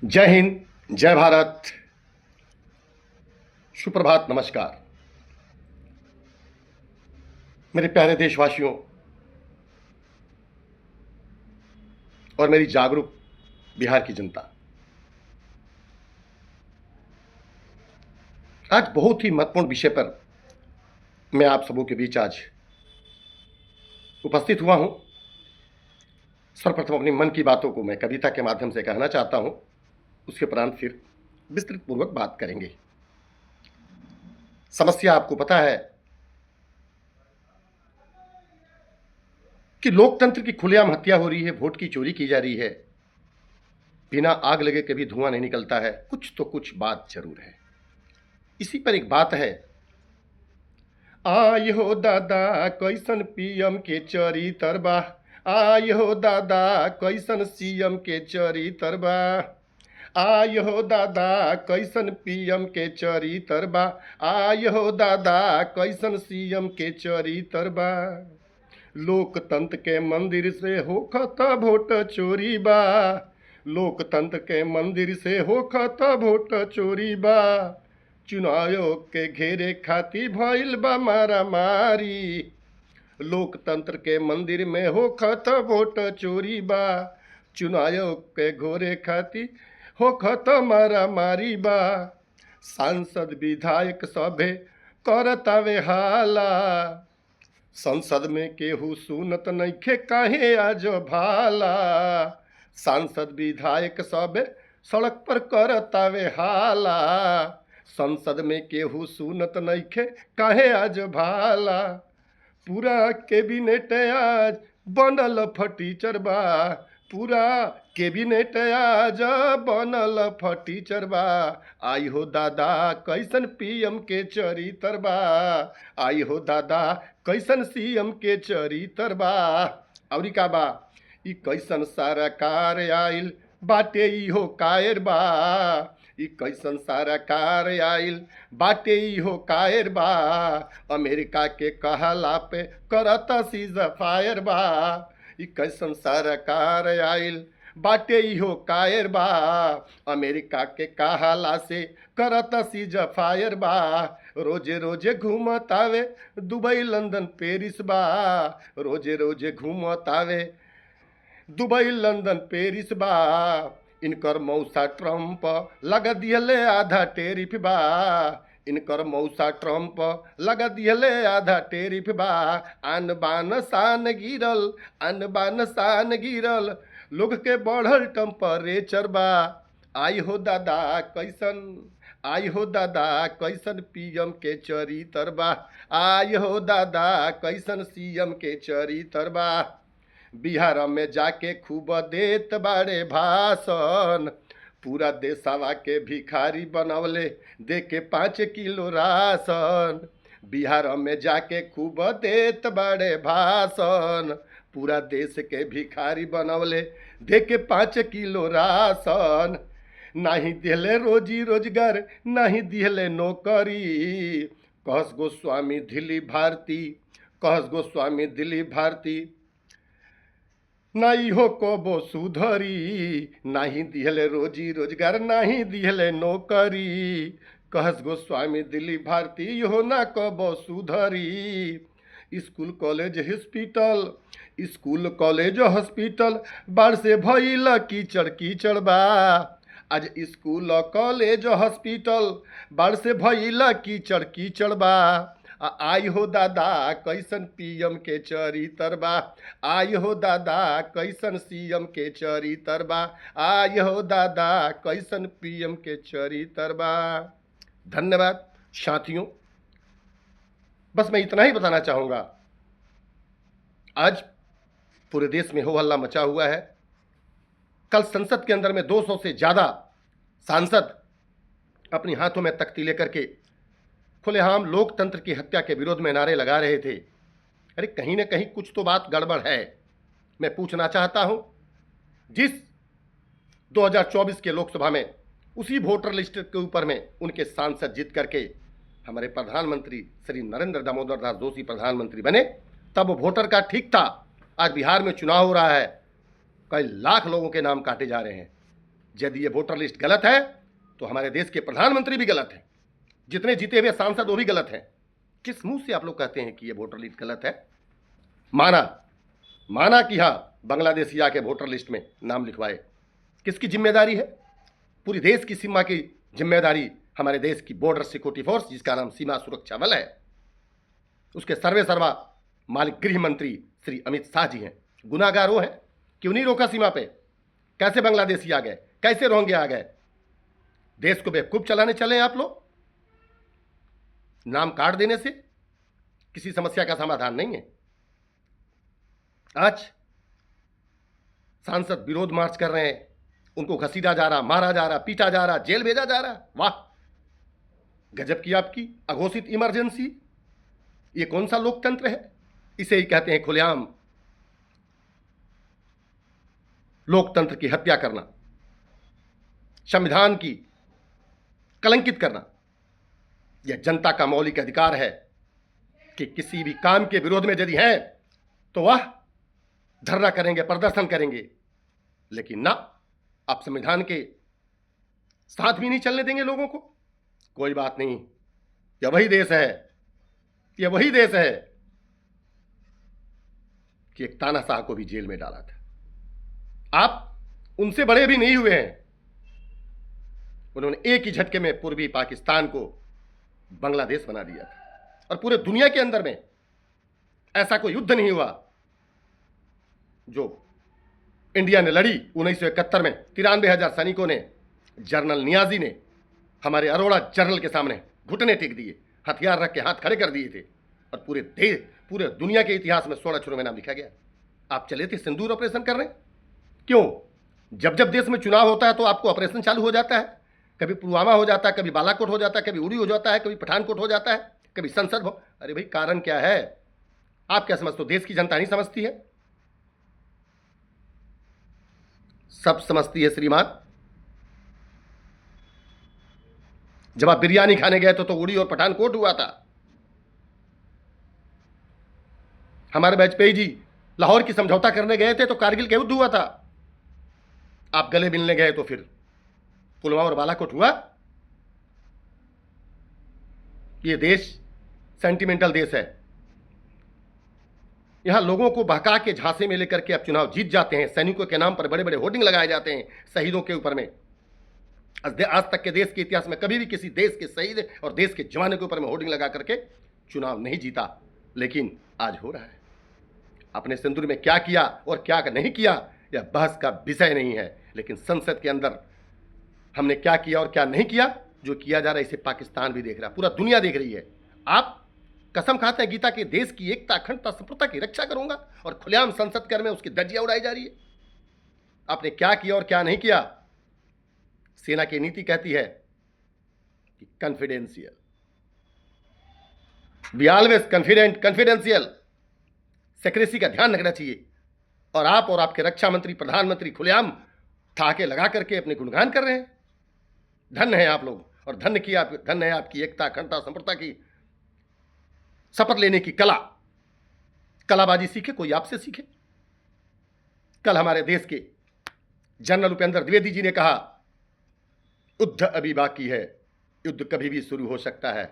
जय हिंद, जय भारत, सुप्रभात, नमस्कार। मेरे प्यारे देशवासियों और मेरी जागरूक बिहार की जनता, आज बहुत ही महत्वपूर्ण विषय पर मैं आप सबों के बीच आज उपस्थित हुआ हूं। सर्वप्रथम अपनी मन की बातों को मैं कविता के माध्यम से कहना चाहता हूं, उसके उपरांत फिर विस्तृत पूर्वक बात करेंगे। समस्या आपको पता है कि लोकतंत्र की खुलेआम हत्या हो रही है, वोट की चोरी की जा रही है। बिना आग लगे कभी धुआं नहीं निकलता है, कुछ तो कुछ बात जरूर है। इसी पर एक बात है, आय हो दादा कैसन पीएम के चरित्र बा, आय हो दादा कैसन सीएम के चरित्र बा, आय हो दादा कैसन पीएम के चरित्र बा, आय हो दादा कैसन सीएम के चरित्र बा। लोकतंत्र के मंदिर से होखत वोट चोरी बा, लोकतंत्र के मंदिर से होखत वोट चोरी बा। चुनाव आयोग के घेरे खातिर भइल बा मारामारी, लोकतंत्र के मंदिर में होखत वोट चोरी बा। चुनाव आयोग के घोरे खातिर होखत मारामारी बा। सांसद विधायक सभे करतावे हाला, संसद में केहू सुनत नइखे काहे आज भाला। सांसद विधायक सभे सड़क पर करतावे हाला, संसद में केहू सुनत नइखे काहे आज भाला। पूरा कैबिनेट आज बनल फटीचर बा, पूरा कैबिनेट आज बनल फटीचर बा। आई हो दादा कैसन पीएम के चरित्र बा, आई हो दादा कैसन सीएम के चरित्र बा। और का बा, ई कैसन सरकार आइल बाटे इहो कायर बा, ई कैसन सरकार आइल बाटे इहो कायर बा। अमेरिका के कहला पे करता सीज फायर बा, ई कैसन सरकार आइल बाटे इहो कायर बा। अमेरिका के कहला से करता सीज फायर बा। रोजे रोजे घूमत आवे दुबई लंदन पेरिस बा, रोजे रोजे घूमत आवे दुबई लंदन पेरिस बा। इनकर मौसा ट्रंप लगा दिहले आधा टेरिफ बा, इनकर मौसा ट्रंप लगा दिहले आधा टेरिफ बा। आन बान शान गिरल, आन बान शान गिरल, लोग के बढ़ल टेम्परेचर बा। आई हो दादा कैसन, आई हो दादा कैसन पीएम के चरित्र बा, आई हो दादा कैसन सीएम के चरित्र बा। बिहार में जाके खूब देत बाड़े भाषण, पूरा देशवा के भिखारी बनवले दे के 5 किलो राशन। बिहार में जाके खूब देत बाड़े भाषण, पूरा देश के भिखारी बनवले दे के 5 किलो राशन। नहीं दिहले रोजी रोजगार, नहीं दिहले नौकरी। कहस गोस्वामी दिलीप भारती, कहस गोस्वामी दिलीप भारती, नहीं हो कबो सुधरी। नहीं दिहले रोजी रोजगार, नहीं दिहले नौकरी। कहस गोस्वामी दिलीप भारती हो ना कबो सुधरी। School college hospital, school college hospital बाढ़ से भइल कीचड़ कीचड़ बा। आज स्कूल कॉलेज हॉस्पिटल बाढ़ से भइल कीचड़ कीचड़ बा। आई हो दादा कैसन पीएम के चरित्र बा, आई हो दादा कैसन सीएम के चरित्र बा, आई हो दादा कैसन पीएम के चरित्र बा। धन्यवाद साथियों, बस मैं इतना ही बताना चाहूँगा। आज पूरे देश में हो हल्ला मचा हुआ है। कल संसद के अंदर में 200 से ज़्यादा सांसद अपने हाथों में तख्ती लेकर के खुलेआम लोकतंत्र की हत्या के विरोध में नारे लगा रहे थे। अरे कहीं ना कहीं कुछ तो बात गड़बड़ है। मैं पूछना चाहता हूं, जिस 2024 के लोकसभा में उसी वोटर लिस्ट के ऊपर में उनके सांसद जीत करके हमारे प्रधानमंत्री श्री नरेंद्र दामोदर दास जोशी प्रधानमंत्री बने, तब वो वोटर कार्ड ठीक था। आज बिहार में चुनाव हो रहा है, कई लाख लोगों के नाम काटे जा रहे हैं। यदि ये वोटर लिस्ट गलत है तो हमारे देश के प्रधानमंत्री भी गलत हैं, जितने जीते हुए सांसद वो भी गलत हैं। किस मुंह से आप लोग कहते हैं कि ये वोटर लिस्ट गलत है? माना कि हाँ बांग्लादेशी आके वोटर लिस्ट में नाम लिखवाए, किसकी जिम्मेदारी है? पूरी देश की सीमा की जिम्मेदारी हमारे देश की बॉर्डर सिक्योरिटी फोर्स, जिसका नाम सीमा सुरक्षा बल है, उसके सर्वे सर्वा मालिक गृह मंत्री श्री अमित शाह जी हैं। गुनाहगार वो हैं, क्यों नहीं रोका सीमा पे? कैसे बांग्लादेशी आ गए, कैसे रोहिंग्या आ गए? देश को बेवकूफ चलाने चले आप लोग। नाम काट देने से किसी समस्या का समाधान नहीं है। आज सांसद विरोध मार्च कर रहे हैं, उनको घसीटा जा रहा, मारा जा रहा, पीटा जा रहा, जेल भेजा जा रहा। वाह, गजब की आपकी अघोषित इमरजेंसी। ये कौन सा लोकतंत्र है? इसे ही कहते हैं खुलेआम लोकतंत्र की हत्या करना, संविधान की कलंकित करना। यह जनता का मौलिक अधिकार है कि किसी भी काम के विरोध में यदि हैं तो वह धरना करेंगे, प्रदर्शन करेंगे, लेकिन ना, आप संविधान के साथ भी नहीं चलने देंगे लोगों को। कोई बात नहीं, यह वही देश है, यह वही देश है कि एक तानाशाह को भी जेल में डाला था। आप उनसे बड़े भी नहीं हुए हैं। उन्होंने एक ही झटके में पूर्वी पाकिस्तान को बांग्लादेश बना दिया था, और पूरे दुनिया के अंदर में ऐसा कोई युद्ध नहीं हुआ जो इंडिया ने लड़ी 1971 में। 93,000 सैनिकों ने, जनरल नियाजी ने हमारे अरोड़ा जनरल के सामने घुटने टेक दिए, हथियार रख के हाथ खड़े कर दिए थे, और पूरे दुनिया के इतिहास में 16 अक्षरों में नाम लिखा गया। आप चले थे सिंदूर ऑपरेशन करने। क्यों? जब जब देश में चुनाव होता है तो आपको ऑपरेशन चालू हो जाता है। कभी पुलवामा हो जाता है, कभी बालाकोट हो जाता है, कभी उड़ी हो जाता है, कभी पठानकोट हो जाता है, कभी संसद हो। अरे भाई, कारण क्या है? आप क्या समझते हो? देश की जनता नहीं समझती है? सब समझती है श्रीमान। जब आप बिरयानी खाने गए तो उड़ी और पठानकोट हुआ था। हमारे वाजपेयी जी लाहौर की समझौता करने गए थे तो कारगिल का युद्ध हुआ था। आप गले मिलने गए तो फिर पुलवामा और बालाकोट हुआ। ये देश सेंटिमेंटल देश है। यहां लोगों को बहका के झांसे में लेकर के आप चुनाव जीत जाते हैं। सैनिकों के नाम पर बड़े बड़े होर्डिंग लगाए जाते हैं शहीदों के ऊपर में। आज तक के देश के इतिहास में कभी भी किसी देश के शहीद और देश के जवानों के ऊपर में होर्डिंग लगा करके चुनाव नहीं जीता, लेकिन आज हो रहा है। अपने सिंदूर में क्या किया और क्या नहीं किया यह बहस का विषय नहीं है, लेकिन संसद के अंदर हमने क्या किया और क्या नहीं किया, जो किया जा रहा है इसे पाकिस्तान भी देख रहा है, पूरा दुनिया देख रही है। आप कसम खाते हैं गीता के देश की एकता, अखंडता, संप्रभुता की रक्षा करूंगा, और खुलेआम संसद घर में उसकी धज्जियां उड़ाई जा रही है। आपने क्या किया और क्या नहीं किया? सेना की नीति कहती है कि confidential, we always confidential, secrecy का ध्यान रखना चाहिए। और आप और आपके रक्षा मंत्री, प्रधानमंत्री खुलेआम ठाके लगा करके अपने गुणगान कर रहे हैं। धन्य है आप लोग, और धन्य है आपकी एकता, अखंडता, संप्रभुता की शपथ लेने की कला। कलाबाजी सीखे, कोई आपसे सीखे। कल हमारे देश के जनरल उपेंद्र द्विवेदी जी ने कहा, युद्ध अभी बाकी है, युद्ध कभी भी शुरू हो सकता है।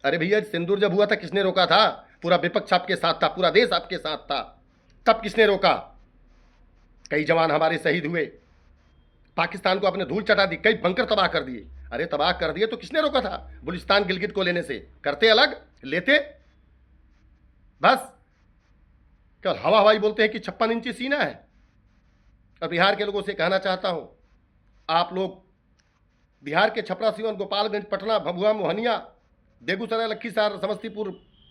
अरे भैया, सिंदूर जब हुआ था किसने रोका था? पूरा विपक्ष आपके साथ था, पूरा देश आपके साथ था, तब किसने रोका? कई जवान हमारे शहीद हुए, पाकिस्तान को आपने धूल चटा दी, कई बंकर तबाह कर दिए। अरे तबाह कर दिए तो किसने रोका था? बलूचिस्तान गिलगित को लेने से करते अलग, लेते बस। क्या हवा हवाई बोलते हैं कि 56 इंची सीना है। और बिहार के लोगों से कहना चाहता हूं, आप लोग बिहार के छपरा, सीवन, गोपालगंज, पटना, भभुआ, मोहनिया, बेगूसराय, लखीसराय, समस्तीपुर,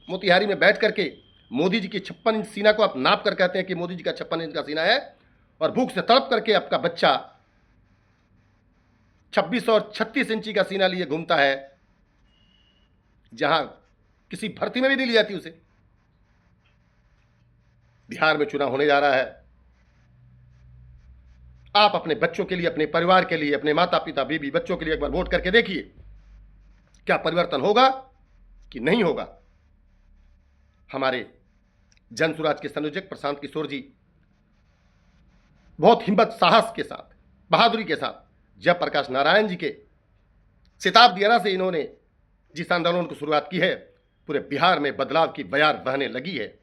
मोतिहारी में बैठ करके मोदी जी की 56 इंच सीना को आप नाप कर कहते हैं कि मोदी जी का 56 इंच का सीना है, और भूख से तड़प करके आपका बच्चा 26 और 36 इंची का सीना लिए घूमता है, जहां किसी भर्ती में भी नहीं ली जाती उसे। बिहार में चुनाव होने जा रहा है। आप अपने बच्चों के लिए, अपने परिवार के लिए, अपने माता पिता, बीबी, बच्चों के लिए एक बार वोट करके देखिए, क्या परिवर्तन होगा कि नहीं होगा। हमारे जन सुराज के संयोजक प्रशांत किशोर जी बहुत हिम्मत, साहस के साथ, बहादुरी के साथ जयप्रकाश नारायण जी के शताब्दियां से इन्होंने जिस आंदोलन की शुरुआत की है, पूरे बिहार में बदलाव की बयार बहने लगी है।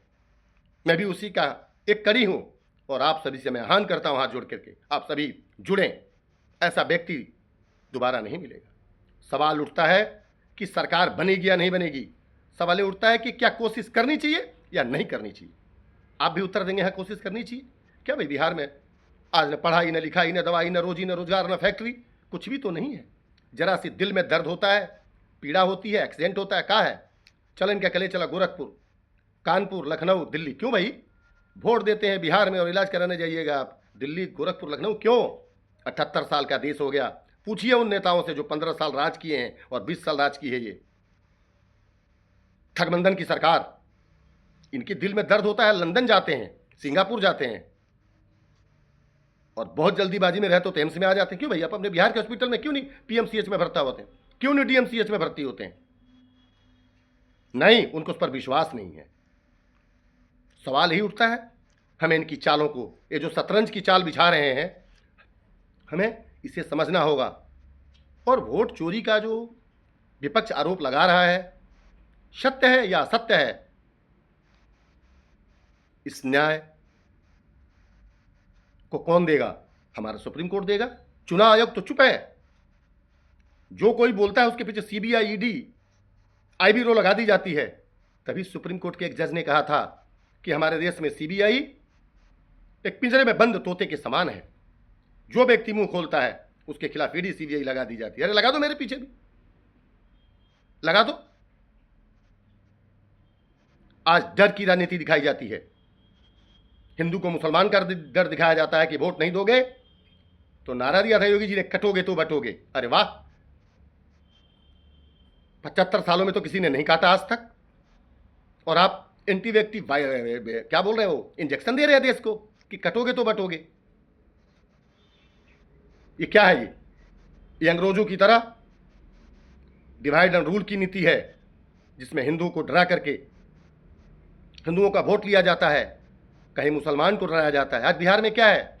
मैं भी उसी का एक कड़ी हूं और आप सभी से मैं आह्वान करता हूं हाथ जोड़ करके, आप सभी जुड़ें। ऐसा व्यक्ति दोबारा नहीं मिलेगा। सवाल उठता है कि सरकार बनेगी या नहीं बनेगी। सवाल ये उठता है कि क्या कोशिश करनी चाहिए या नहीं करनी चाहिए। आप भी उत्तर देंगे हाँ कोशिश करनी चाहिए। क्या भाई बिहार में आज न पढ़ाई, न लिखाई, न दवाई, न रोजी, न रोजगार, न फैक्ट्री, कुछ भी तो नहीं है। जरा सी दिल में दर्द होता है, पीड़ा होती है, एक्सीडेंट होता है, कहाँ है? चल इनका कले चला गोरखपुर, कानपुर, लखनऊ, दिल्ली। क्यों भाई? वोट देते हैं बिहार में और इलाज कराने जाइएगा आप दिल्ली, गोरखपुर, लखनऊ। क्यों? 78 साल का देश हो गया। पूछिए उन नेताओं से जो 15 साल राज किए हैं और 20 साल राज की है ये ठगबंधन की सरकार। इनके दिल में दर्द होता है, लंदन जाते हैं, सिंगापुर जाते हैं और बहुत जल्दीबाजी में रहते तो एम्स में आ जाते हैं। क्यों भैया? आप अपने बिहार के हॉस्पिटल में क्यों नहीं पीएमसीएच में भर्ता होते हैं? क्यों नहीं डीएमसीएच में भर्ती होते हैं? नहीं, उनको उस पर विश्वास नहीं है। सवाल ही उठता है, हमें इनकी चालों को, ये जो शतरंज की चाल बिछा रहे हैं, हमें इसे समझना होगा। और वोट चोरी का जो विपक्ष आरोप लगा रहा है, सत्य है या असत्य है, इस न्याय को कौन देगा? हमारा सुप्रीम कोर्ट देगा। चुनाव आयोग तो चुप है। जो कोई बोलता है उसके पीछे सीबीआई, ईडी, आईबी रो लगा दी जाती है। तभी सुप्रीम कोर्ट के एक जज ने कहा था कि हमारे देश में सीबीआई एक पिंजरे में बंद तोते के समान है। जो व्यक्ति मुंह खोलता है उसके खिलाफ ईडी, सीबीआई लगा दी जाती है। अरे लगा दो, मेरे पीछे भी लगा दो। आज डर की राजनीति दिखाई जाती है। हिंदू को मुसलमान का डर दिखाया जाता है कि वोट नहीं दोगे तो नारा दिया था योगी जी ने, कटोगे तो बटोगे। अरे वाह, 75 सालों में तो किसी ने नहीं काटा आज तक। और आप एंटीवेक्टिव क्या बोल रहे हो, इंजेक्शन दे रहे हैं देश को कि कटोगे तो बटोगे। ये क्या है? ये अंग्रेजों की तरह डिवाइड एंड रूल की नीति है, जिसमें हिंदुओं को डरा करके हिंदुओं का वोट लिया जाता है, कहीं मुसलमान को डराया जाता है। आज बिहार में क्या है?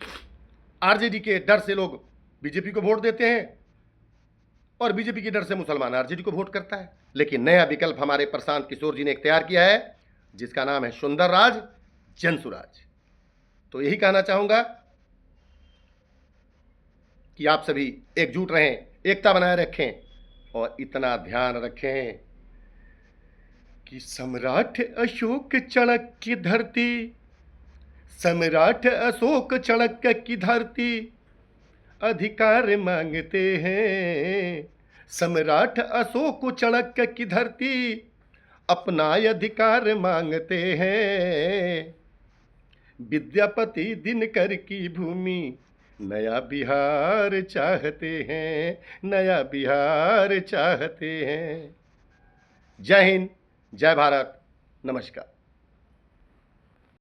आरजेडी के डर से लोग बीजेपी को वोट देते हैं और बीजेपी के डर से मुसलमान आरजेडी को वोट करता है। लेकिन नया विकल्प हमारे प्रशांत किशोर जी ने एक तैयार किया है, जिसका नाम है सुंदर राज जनसुराज। तो यही कहना चाहूंगा कि आप सभी एकजुट रहें, एकता बनाए रखें और इतना ध्यान रखें कि सम्राट अशोक चढ़क की धरती, सम्राट अशोक चढ़क की धरती अधिकार मांगते हैं। सम्राट अशोक चढ़क की धरती अपना अधिकार मांगते हैं। विद्यापति दिनकर की भूमि नया बिहार चाहते हैं, नया बिहार चाहते हैं। जय हिंद, जय भारत, नमस्कार।